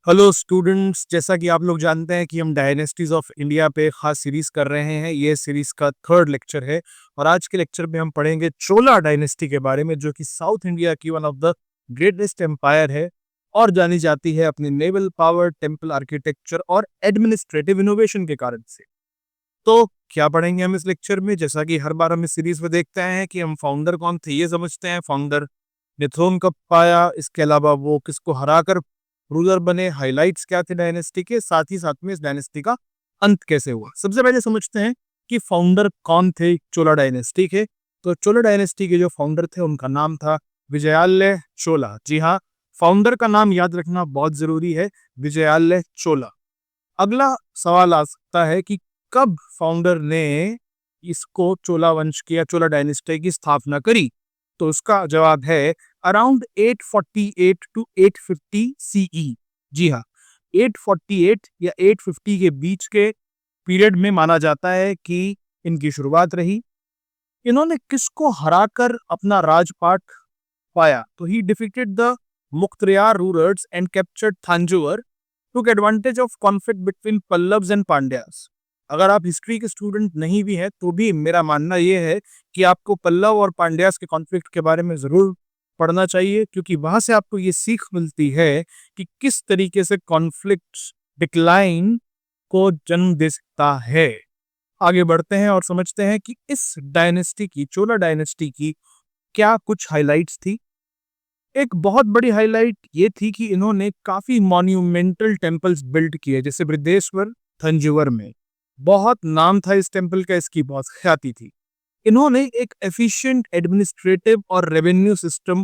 Hello students, जैसा कि आप लोग जानते हैं कि हम डायनेस्टीज ऑफ इंडिया पे खास सीरीज कर रहे हैं। ये सीरीज का थर्ड लेक्चर है और आज के लेक्चर में हम पढ़ेंगे चोला डायनेस्टी के बारे में, जो कि साउथ इंडिया की one of the greatest empire है और जानी जाती है अपने नेवल पावर, टेम्पल आर्किटेक्चर और एडमिनिस्ट्रेटिव इनोवेशन के कारण से। तो क्या पढ़ेंगे हम इस लेक्चर में? जैसा कि हर बार हम इस सीरीज में देखते हैं कि हम फाउंडर कौन थे ये समझते हैं, फाउंडर ने थ्रोन कब पाया, इसके अलावा वो किसको हराकर रूलर बने, हाइलाइट्स क्या थे डायनेस्टी के, साथ ही साथ में इस डायनेस्टी का अंत कैसे हुआ। सबसे पहले समझते हैं कि फाउंडर कौन थे चोला डायनेस्टी के। तो चोला डायनेस्टी के जो फाउंडर थे उनका नाम था विजयालय चोला। जी हाँ, फाउंडर का नाम याद रखना बहुत जरूरी है, विजयालय चोला। अगला सवाल आ सकता है कि कब फाउंडर ने इसको चोला वंश की या चोला डायनेस्टी की स्थापना करी। तो उसका जवाब है अराउंड 848 टू 850 सीई। जी हाँ, 848 या 850 के बीच के पीरियड में माना जाता है कि इनकी शुरुआत रही। इन्होंने किसको हराकर अपना राजपाट पाया? तो he defeated the Muttaraiyar rulers and captured Tanjore, took advantage of conflict between Pallavas and Pandyas. अगर आप हिस्ट्री के स्टूडेंट नहीं भी हैं तो भी मेरा मानना यह है कि आपको पल्लव और पांड्यास के कॉन्फ्लिक्ट के बारे में जरूर पढ़ना चाहिए, क्योंकि वहां से आपको ये सीख मिलती है कि किस तरीके से कॉन्फ्लिक्ट डिक्लाइन को जन्म दे सकता है। आगे बढ़ते हैं और समझते हैं कि इस डायनेस्टी की, चोला डायनेस्टी की क्या कुछ हाइलाइट्स थी। एक बहुत बड़ी हाइलाइट ये थी कि इन्होंने काफी मॉन्यूमेंटल टेम्पल्स बिल्ड किए, जैसे बृहदेश्वर थंजावुर में बहुत नाम था इस टेम्पल का, इसकी बहुत ख्याति थी। इन्होंने एक एफिशिएंट एडमिनिस्ट्रेटिव और रेवेन्यू सिस्टम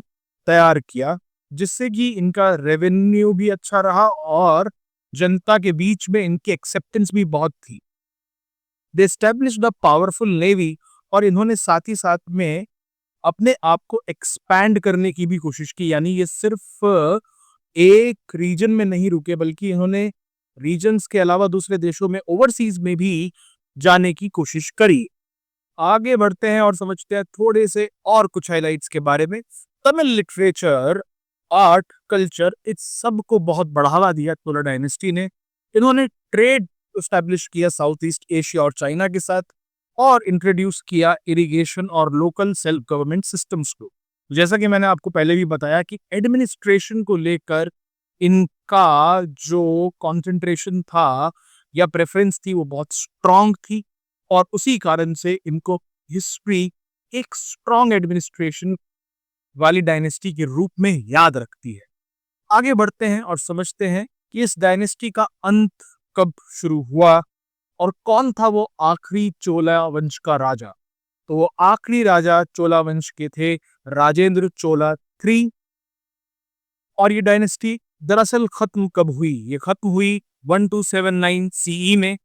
तैयार किया, जिससे कि इनका रेवेन्यू भी अच्छा रहा और जनता के बीच में इनकी एक्सेप्टेंस भी बहुत थी। दे एस्टैब्लिश्ड अ पावरफुल नेवी, और इन्होंने साथ ही साथ में अपने आप को एक्सपैंड करने की भी कोशिश की। यानी ये सिर्फ एक रीजन में नहीं रुके, बल्कि इन्होंने रीजन्स के अलावा दूसरे देशों में, ओवरसीज में भी जाने की कोशिश करी। आगे बढ़ते हैं और समझते हैं थोड़े से और कुछ हाइलाइट्स के बारे में। तमिल लिटरेचर, आर्ट, कल्चर, इस सब को बहुत बढ़ावा दिया चोला डायनेस्टी ने। इन्होंने ट्रेड एस्टैब्लिश किया साउथ ईस्ट एशिया और चाइना के साथ, और इंट्रोड्यूस किया इरिगेशन और लोकल सेल्फ गवर्नमेंट सिस्टम्स को। जैसा कि मैंने आपको पहले भी बताया कि एडमिनिस्ट्रेशन को लेकर इनका जो कंसंट्रेशन था या प्रेफरेंस थी वो बहुत स्ट्रांग थी, और उसी कारण से इनको हिस्ट्री एक स्ट्रांग एडमिनिस्ट्रेशन वाली डायनेस्टी के रूप में याद रखती है। आगे बढ़ते हैं और समझते हैं कि इस डायनेस्टी का अंत कब शुरू हुआ और कौन था वो आखिरी चोला वंश का राजा। तो वो आखिरी राजा चोला वंश के थे राजेंद्र चोला थ्री। और ये डायनेस्टी दरअसल खत्म कब हुई? ये खत्म हुई 1279 सीई में।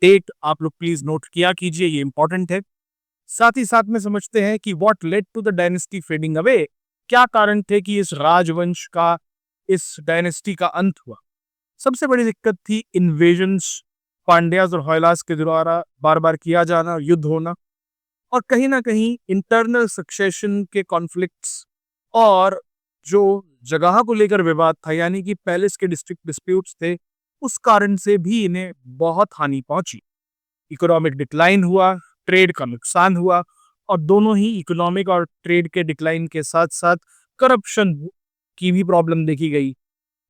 डेट आप लोग प्लीज नोट किया कीजिए, ये इंपॉर्टेंट है। साथ ही साथ में समझते हैं कि what led to the dynasty fading away. क्या कारण थे कि इस राजवंश का, इस डायनेस्टी का अंत हुआ? सबसे बड़ी दिक्कत थी इन्वेजन्स, पांड्यास और होयलास के द्वारा बार बार किया जाना, युद्ध होना, और कहीं ना कहीं इंटरनल सक्सेशन के कॉन्फ्लिक्ट्स, और जो जगह को लेकर विवाद था, यानी कि पैलेस के डिस्ट्रिक्ट डिस्प्यूट्स थे, उस कारण से भी इन्हें बहुत हानि पहुंची। इकोनॉमिक डिक्लाइन हुआ, ट्रेड का नुकसान हुआ, और दोनों ही इकोनॉमिक और ट्रेड के डिक्लाइन के साथ साथ करप्शन की भी प्रॉब्लम देखी गई।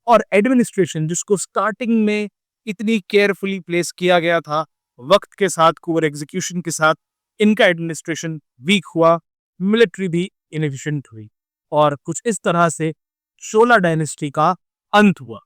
और एडमिनिस्ट्रेशन, जिसको स्टार्टिंग में इतनी केयरफुली प्लेस किया गया था, वक्त के साथ कुवर एग्जीक्यूशन के साथ इनका एडमिनिस्ट्रेशन वीक हुआ, मिलिट्री भी इनएफिशिएंट हुई, और कुछ इस तरह से चोला डायनेस्टी का अंत हुआ।